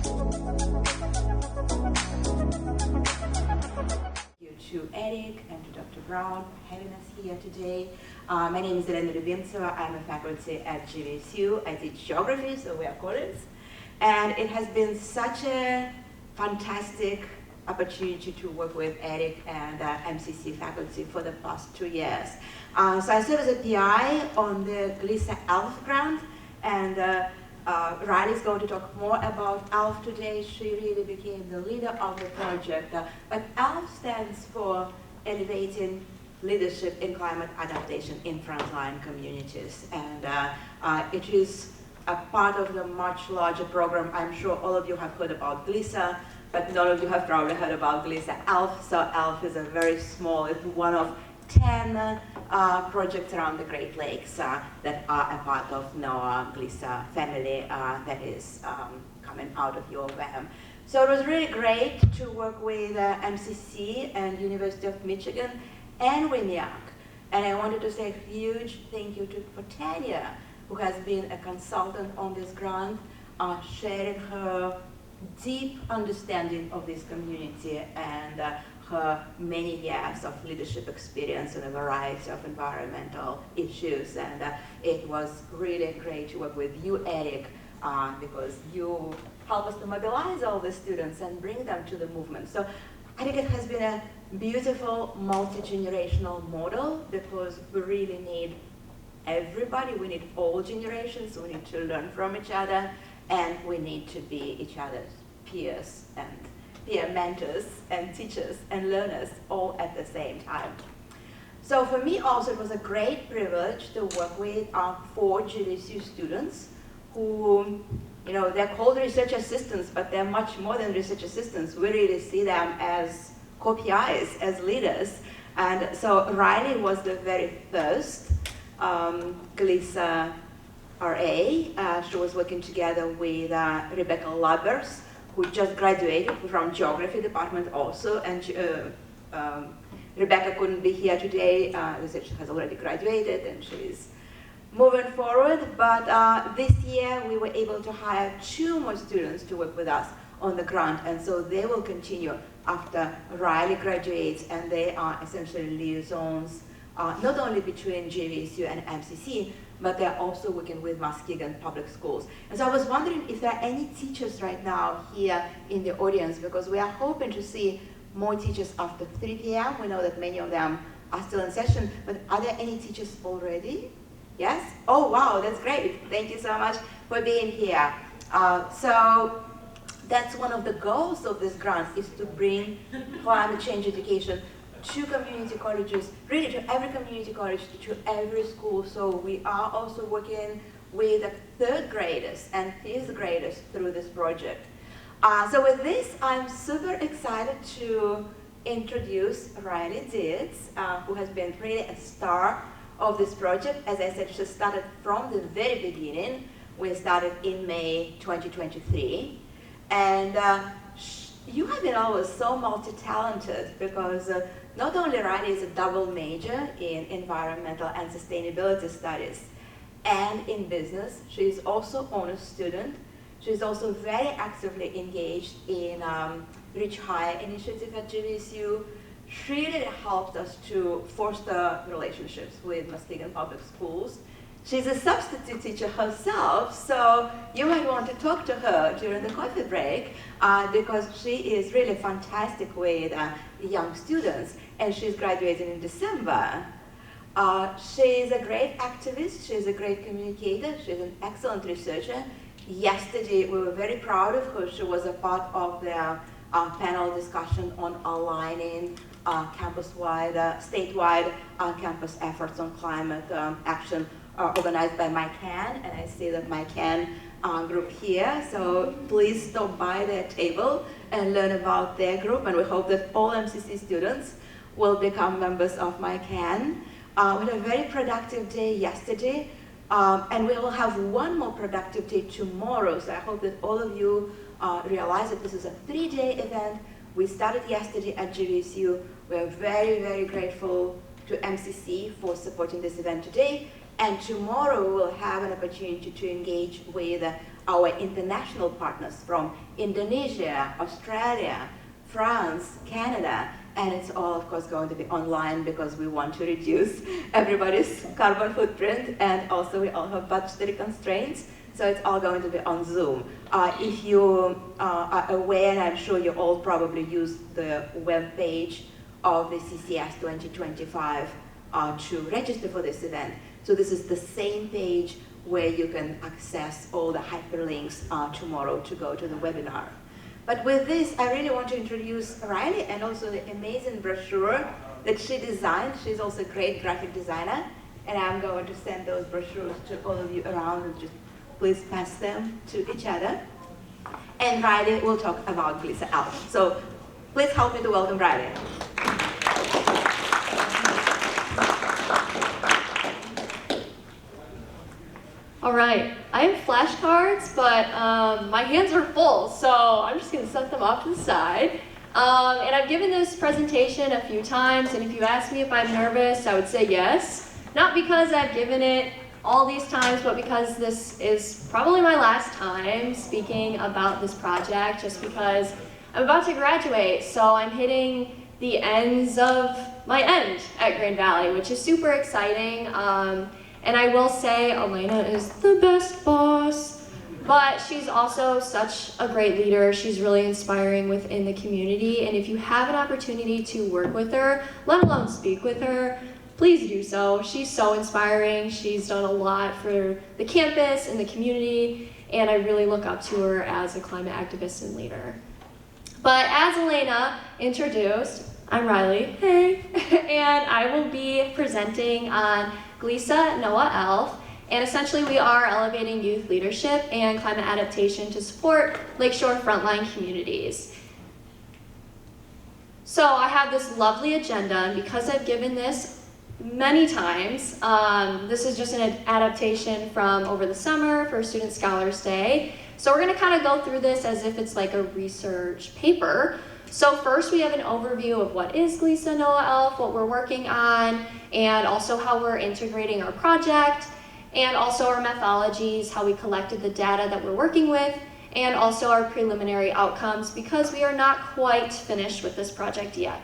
To Eric and to Dr. Brown for having us here today. My name is Rylie. I'm a faculty at GVSU. I teach geography, so we are colleagues. And it has been such a fantastic opportunity to work with Eric and MCC faculty for the past 2 years. So I serve as a PI on the GLISA ELF grant, and Rylie is going to talk more about ELF today. She really became the leader of the project. But ELF stands for Elevating Leadership in Climate Adaptation in Frontline Communities. And it is a part of the much larger program. I'm sure all of you have heard about GLISA, but none of you have probably heard about GLISA ELF. So ELF is a very small, it's one of 10 projects around the Great Lakes that are a part of NOAA GLISA family that is coming out of U of M. So it was really great to work with MCC and University of Michigan and WIMIAC. And I wanted to say a huge thank you to Tanya, who has been a consultant on this grant, sharing her deep understanding of this community and her many years of leadership experience in a variety of environmental issues. And it was really great to work with you, Eric, because you help us to mobilize all the students and bring them to the movement. So I think it has been a beautiful multi-generational model, because we really need everybody. We need all generations. We need to learn from each other, and we need to be each other's peers and peer mentors and teachers and learners all at the same time. So for me also, it was a great privilege to work with 4 GVSU students who, you know, they're called research assistants, but they're much more than research assistants. We really see them as co-PIs, as leaders. And so Rylie was the very first GLISA RA. She was working together with Rebecca Lubbers, who just graduated from geography department also, and Rebecca couldn't be here today. She has already graduated and she's moving forward. But this year we were able to hire 2 more students to work with us on the grant, and so they will continue after Rylie graduates, and they are essentially liaisons not only between GVSU and MCC, but they're also working with Muskegon Public Schools. And so I was wondering if there are any teachers right now here in the audience, because we are hoping to see more teachers after 3 p.m. We know that many of them are still in session, but are there any teachers already? Yes? Oh, wow, that's great. Thank you so much for being here. So that's one of the goals of this grant, is to bring climate change education to community colleges, really to every community college, to every school. So we are also working with the 3rd graders and 5th graders through this project. So with this, I'm super excited to introduce Rylie Dietz, who has been really a star of this project. As I said, she started from the very beginning. We started in May 2023. And you have been always so multi-talented, because not only Rylie is a double major in environmental and sustainability studies and in business, she is also honors student. She is also very actively engaged in Reach Higher initiative at GVSU. She really helped us to foster relationships with Muskegon Public Schools. She's a substitute teacher herself, so you might want to talk to her during the coffee break, because she is really fantastic with young students, and she's graduating in December. She's a great activist, she's a great communicator, she's an excellent researcher. Yesterday, we were very proud of her. She was a part of the panel discussion on aligning campus-wide, statewide campus efforts on climate action organized by MyCan, and I see that MyCan group here, so please stop by their table and learn about their group, and we hope that all MCC students will become members of MyCan. We had a very productive day yesterday, and we will have one more productive day tomorrow, so I hope that all of you realize that this is a 3-day event. We started yesterday at GVSU. We're very, very grateful to MCC for supporting this event today. And tomorrow we'll have an opportunity to engage with our international partners from Indonesia, Australia, France, Canada, and it's all, of course, going to be online because we want to reduce everybody's carbon footprint, and also we all have budgetary constraints, so it's all going to be on Zoom. If you are aware, I'm sure you all probably use the web page of the CCS 2025 to register for this event. So this is the same page where you can access all the hyperlinks tomorrow to go to the webinar. But with this, I really want to introduce Rylie and also the amazing brochure that she designed. She's also a great graphic designer, and I'm going to send those brochures to all of you around, and just please pass them to each other. And Rylie will talk about Glissa Elf. So please help me to welcome Rylie. All right, I have flashcards, but my hands are full, so I'm just gonna set them off to the side. And I've given this presentation a few times, and if you ask me if I'm nervous, I would say yes. Not because I've given it all these times, but because this is probably my last time speaking about this project, just because I'm about to graduate, so I'm hitting the ends of my end at Grand Valley, which is super exciting. And I will say Elena is the best boss, but she's also such a great leader. She's really inspiring within the community, and if you have an opportunity to work with her, let alone speak with her, please do so. She's so inspiring. She's done a lot for the campus and the community, and I really look up to her as a climate activist and leader. But as Elena introduced, I'm Rylie, hey, and I will be presenting on Glissa Noah Elf, and essentially we are elevating youth leadership and climate adaptation to support Lakeshore frontline communities. So I have this lovely agenda, and because I've given this many times, this is just an adaptation from over the summer for Student Scholars Day. So we're gonna kind of go through this as if it's like a research paper. So first we have an overview of what is Glissa Noah Elf, what we're working on, and also how we're integrating our project, and also our methodologies, how we collected the data that we're working with, and also our preliminary outcomes, because we are not quite finished with this project yet.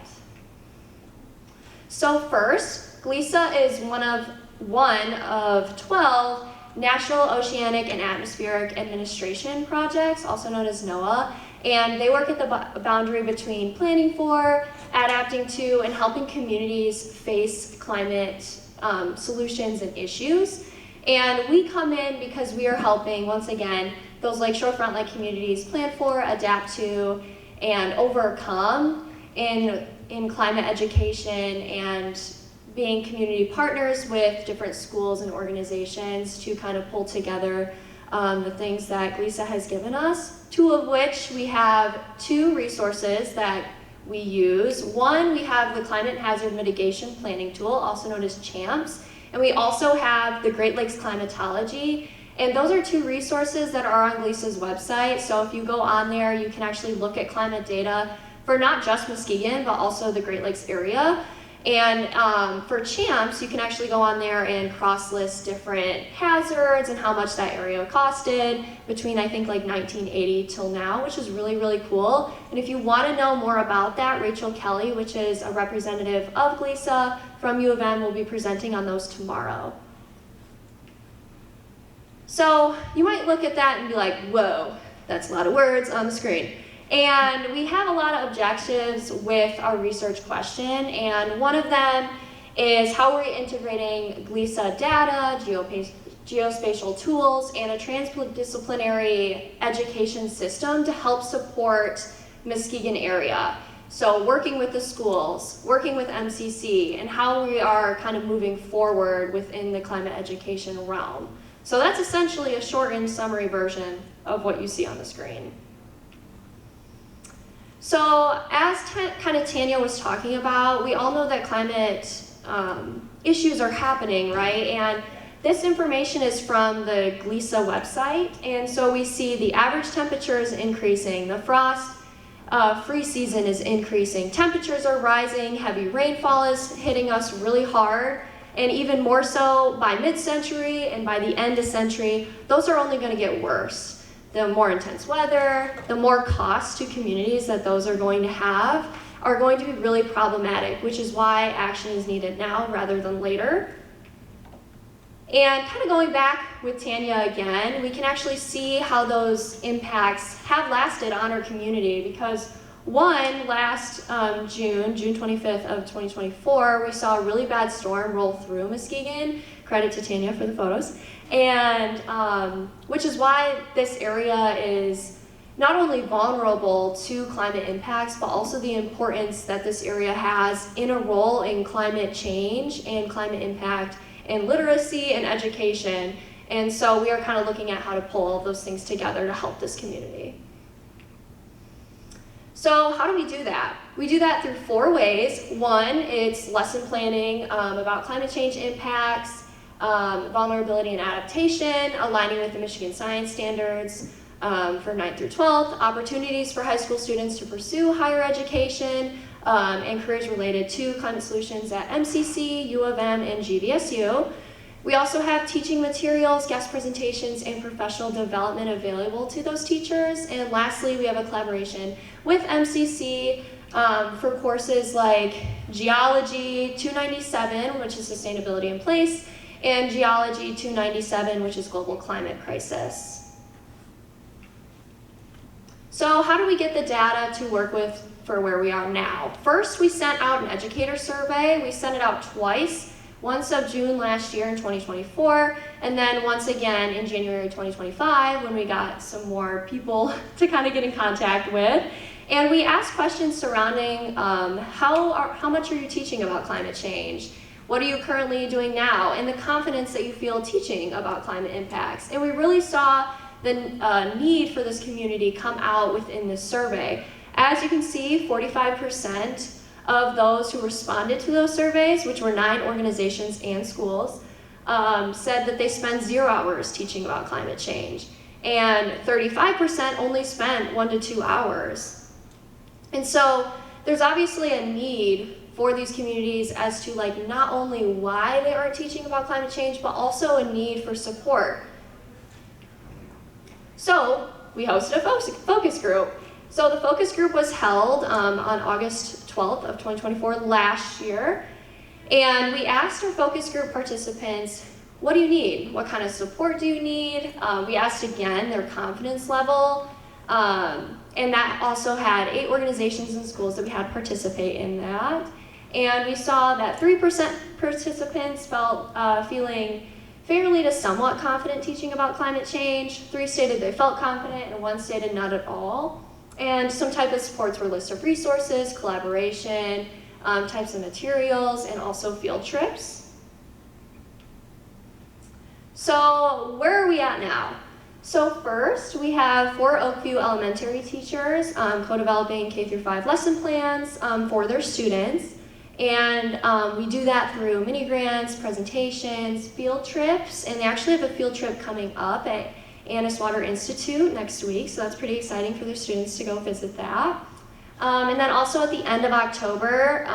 So first, Glissa is one of 12 National Oceanic and Atmospheric Administration projects, also known as NOAA, and they work at the boundary between planning for, adapting to, and helping communities face climate solutions and issues. And we come in because we are helping, once again, those lakeshore frontline communities plan for, adapt to, and overcome in climate education, and being community partners with different schools and organizations to kind of pull together the things that Glissa has given us, two of which we have two resources that we use. One, we have the Climate Hazard Mitigation Planning Tool, also known as CHAMPS, and we also have the Great Lakes Climatology, and those are two resources that are on Glissa's website. So if you go on there, you can actually look at climate data for not just Muskegon, but also the Great Lakes area. And for CHAMPS, you can actually go on there and cross-list different hazards and how much that area costed between, I think, like 1980 till now, which is really, really cool. And if you want to know more about that, Rachel Kelly, which is a representative of Glissa from U of M, will be presenting on those tomorrow. So you might look at that and be like, whoa, that's a lot of words on the screen. And we have a lot of objectives with our research question, and one of them is how we're integrating Glissa data, geospatial tools, and a transdisciplinary education system to help support Muskegon area. So working with the schools, working with MCC, and how we are kind of moving forward within the climate education realm. So that's essentially a shortened summary version of what you see on the screen. So as kind of Tanya was talking about, we all know that climate issues are happening, right? And this information is from the Glissa website. And so we see the average temperature is increasing, the frost free season is increasing, temperatures are rising, heavy rainfall is hitting us really hard, and even more so by mid-century and by the end of century, those are only going to get worse. the more intense weather, the more cost to communities that those are going to have, are going to be really problematic, which is why action is needed now rather than later. And kind of going back with Tanya again, we can actually see how those impacts have lasted on our community, because one, last June 25th of 2024, we saw a really bad storm roll through Muskegon. Credit to Tanya for the photos. And which is why this area is not only vulnerable to climate impacts, but also the importance that this area has in a role in climate change and climate impact and literacy and education. And so we are kind of looking at how to pull all those things together to help this community. So how do we do that? We do that through 4 ways. One, it's lesson planning about climate change impacts, vulnerability and adaptation, aligning with the Michigan Science Standards for 9th through 12th, opportunities for high school students to pursue higher education, and careers related to climate solutions at MCC, U of M, and GVSU. We also have teaching materials, guest presentations, and professional development available to those teachers. And lastly, we have a collaboration with MCC for courses like Geology 297, which is Sustainability in Place, and Geology 297, which is Global Climate Crisis. So how do we get the data to work with for where we are now? First, we sent out an educator survey. We sent it out twice. Once of June last year in 2024, and then once again in January 2025 when we got some more people to kind of get in contact with. And we asked questions surrounding how much are you teaching about climate change? What are you currently doing now? And the confidence that you feel teaching about climate impacts. And we really saw the need for this community come out within this survey. As you can see, 45% of those who responded to those surveys, which were 9 organizations and schools, said that they spend 0 hours teaching about climate change. And 35% only spent 1 to 2 hours. And so there's obviously a need for these communities as to not only why they aren't teaching about climate change, but also a need for support. So we hosted a focus group. So the focus group was held on August 12th of 2024 last year, and we asked our focus group participants, what do you need? What kind of support do you need? We asked again their confidence level, and that also had 8 organizations and schools that we had participate in that. And we saw that 3% participants felt feeling fairly to somewhat confident teaching about climate change, 3 stated they felt confident, and 1 stated not at all. And some type of supports were lists of resources, collaboration, types of materials, and also field trips. So where are we at now? So first, we have 4 Oakview elementary teachers co-developing K-5 lesson plans for their students. And we do that through mini grants, presentations, field trips, and they actually have a field trip coming up at Annis Water Institute next week, so that's pretty exciting for their students to go visit that. And then also at the end of October,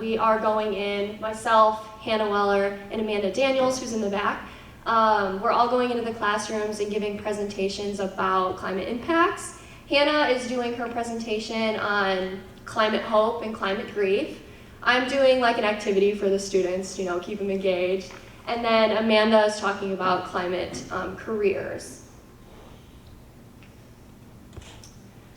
we are going in, myself, Hannah Weller, and Amanda Daniels, who's in the back. We're all going into the classrooms and giving presentations about climate impacts. Hannah is doing her presentation on climate hope and climate grief. I'm doing an activity for the students, keep them engaged. And then Amanda is talking about climate careers.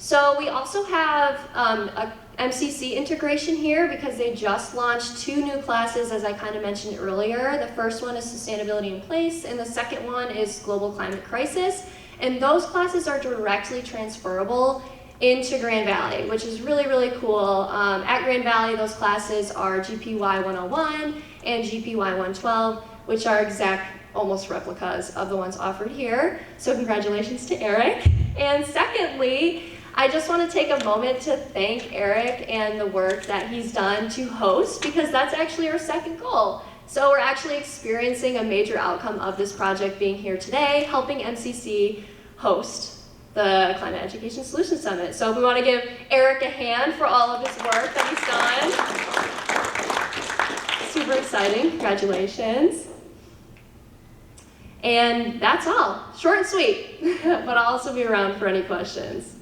So we also have a MCC integration here because they just launched 2 new classes, as I kind of mentioned earlier. The first one is Sustainability in Place, and the second one is Global Climate Crisis. And those classes are directly transferable into Grand Valley, which is really, really cool. At Grand Valley, those classes are GPY 101 and GPY 112, which are exact, almost replicas of the ones offered here. So congratulations to Eric. And secondly, I just want to take a moment to thank Eric and the work that he's done to host, because that's actually our second goal. So we're actually experiencing a major outcome of this project being here today, helping MCC host the Climate Education Solutions Summit. So we want to give Eric a hand for all of his work that he's done. Super exciting, congratulations. And that's all. Short and sweet, but I'll also be around for any questions.